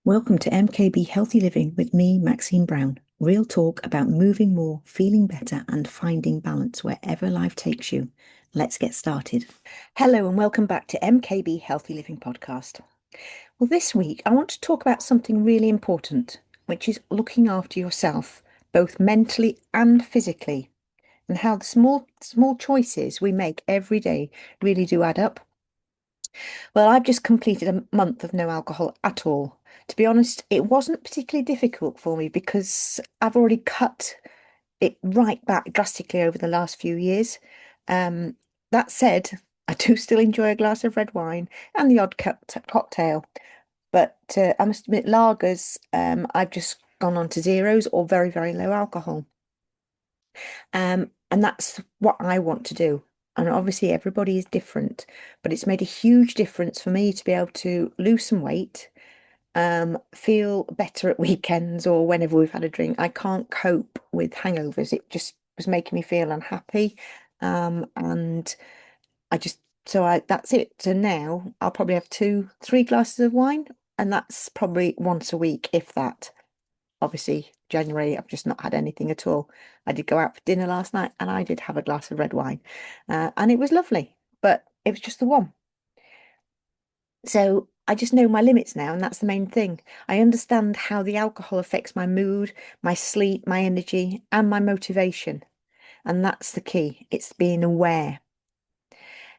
Welcome to MKB Healthy Living with me, Maxine Brown. Real talk about moving more, feeling better, and finding balance wherever life takes you. Let's get started. Hello, and welcome back to MKB Healthy Living podcast. Well, this week I want to talk about something really important, which is looking after yourself, both mentally and physically, and how the small choices we make every day really do add up. Well, I've just completed a month of no alcohol at all. To be honest, it wasn't particularly difficult for me because I've already cut it right back drastically over the last few years. Um, that said, I do still enjoy a glass of red wine and the odd cocktail. But I must admit, lagers, I've just gone on to zeros or very, very low alcohol. And that's what I want to do. And obviously, everybody is different, but it's made a huge difference for me to be able to lose some weight, feel better at weekends or whenever we've had a drink. I can't cope with hangovers. It just was making me feel unhappy. And I just, so I, that's it. So now I'll probably have two, three glasses of wine, and that's probably once a week, if that. Obviously, January, I've just not had anything at all. I did go out for dinner last night and I did have a glass of red wine, and it was lovely, but it was just the one. So I just know my limits now, and that's the main thing. I understand how the alcohol affects my mood, my sleep, my energy, and my motivation. And that's the key. It's being aware.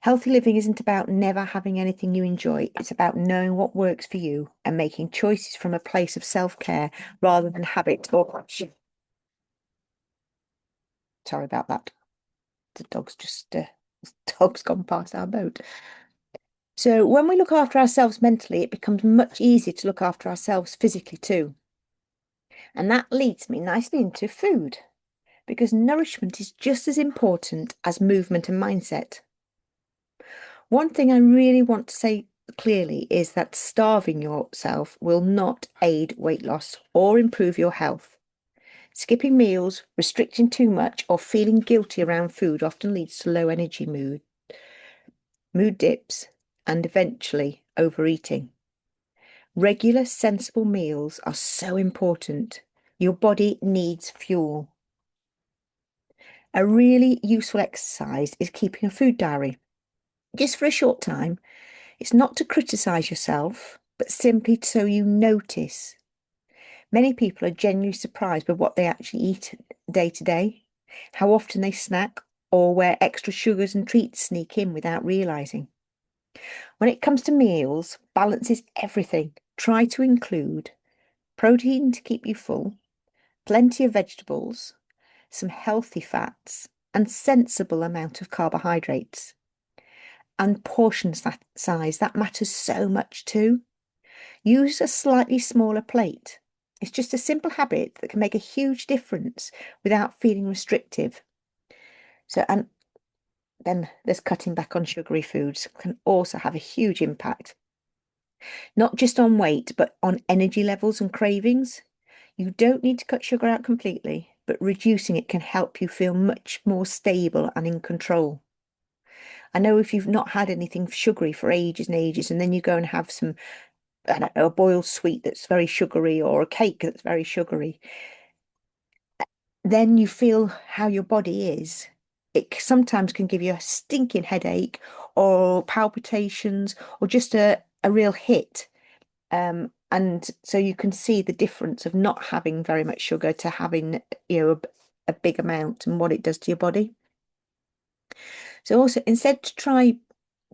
Healthy living isn't about never having anything you enjoy. It's about knowing what works for you and making choices from a place of self-care rather than habit or passion. Sorry about that. The dog's gone past our boat. So when we look after ourselves mentally, it becomes much easier to look after ourselves physically too. And that leads me nicely into food, because nourishment is just as important as movement and mindset. One thing I really want to say clearly is that starving yourself will not aid weight loss or improve your health. Skipping meals, restricting too much, or feeling guilty around food often leads to low energy mood dips, and eventually overeating. Regular, sensible meals are so important. Your body needs fuel. A really useful exercise is keeping a food diary, just for a short time. It's not to criticize yourself, but simply so you notice. Many people are genuinely surprised by what they actually eat day to day, how often they snack, or where extra sugars and treats sneak in without realizing. When it comes to meals, balance is everything. Try to include protein to keep you full, plenty of vegetables, some healthy fats, and sensible amount of carbohydrates. And size, that matters so much too. Use a slightly smaller plate. It's just a simple habit that can make a huge difference without feeling restrictive. So, and then there's cutting back on sugary foods can also have a huge impact, not just on weight, but on energy levels and cravings. You don't need to cut sugar out completely, but reducing it can help you feel much more stable and in control. I know if you've not had anything sugary for ages and ages, and then you go and have some, I don't know, a boiled sweet that's very sugary or a cake that's very sugary, then you feel how your body is. It sometimes can give you a stinking headache or palpitations or just a real hit. And so you can see the difference of not having very much sugar to having, a big amount and what it does to your body. So also instead to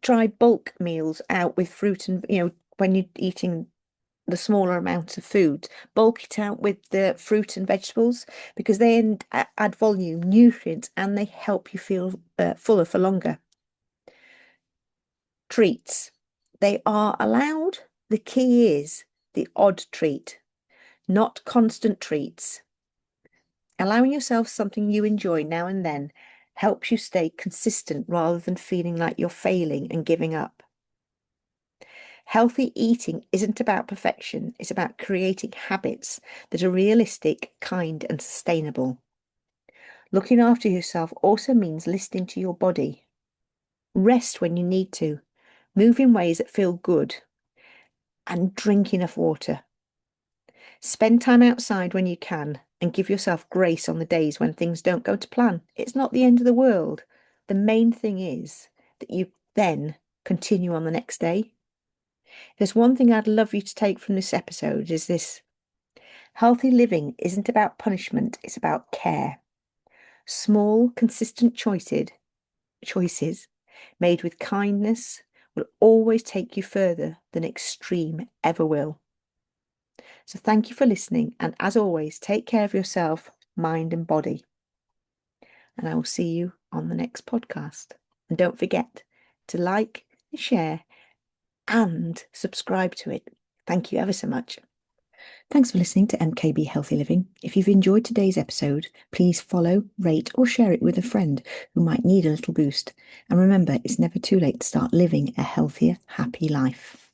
try bulk meals out with fruit and, when you're eating the smaller amounts of food, bulk it out with the fruit and vegetables because they add volume, nutrients, and they help you feel fuller for longer. Treats, they are allowed. The key is the odd treat, not constant treats. Allowing yourself something you enjoy now and then helps you stay consistent rather than feeling like you're failing and giving up. Healthy eating isn't about perfection, it's about creating habits that are realistic, kind, and sustainable. Looking after yourself also means listening to your body. Rest when you need to, move in ways that feel good, and drink enough water. Spend time outside when you can and give yourself grace on the days when things don't go to plan. It's not the end of the world. The main thing is that you then continue on the next day. There's one thing I'd love you to take from this episode is this. Healthy living isn't about punishment, it's about care. Small, consistent choices made with kindness will always take you further than extreme ever will. So thank you for listening. And as always, take care of yourself, mind and body. And I will see you on the next podcast. And don't forget to like, share, and subscribe to it. Thank you ever so much. Thanks for listening to MKB Healthy Living. If you've enjoyed today's episode, please follow, rate, or share it with a friend who might need a little boost. And remember, it's never too late to start living a healthier, happy life.